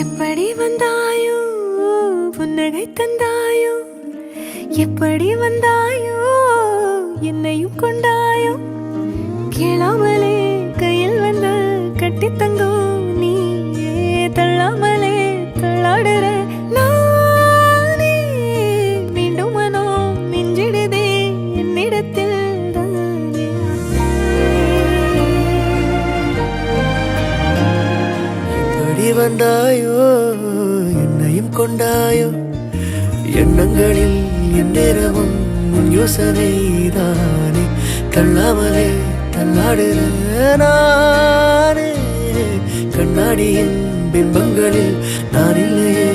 எப்படி வந்தாயோ புன்னகை தந்தாயோ, எப்படி வந்தாயோ என்னையும் கொண்டாயோ, கேளாமலே கையில் வந்து கட்டி தங்கோ நீயே, தள்ளாமலே தள்ளாடுற நானே, மீண்டும் மனோ மிஞ்சிடுதே என்னிடத்தில் தானே. எப்படி வந்தாயோ என்னையும் கொண்டாயோ, எண்ணங்களில் எந்நேரமும் உன் யோசனைதானே, தள்ளாமலே தள்ளாடுற நானே, கண்ணாடியின் பிம்பங்களில் நான் இல்லையே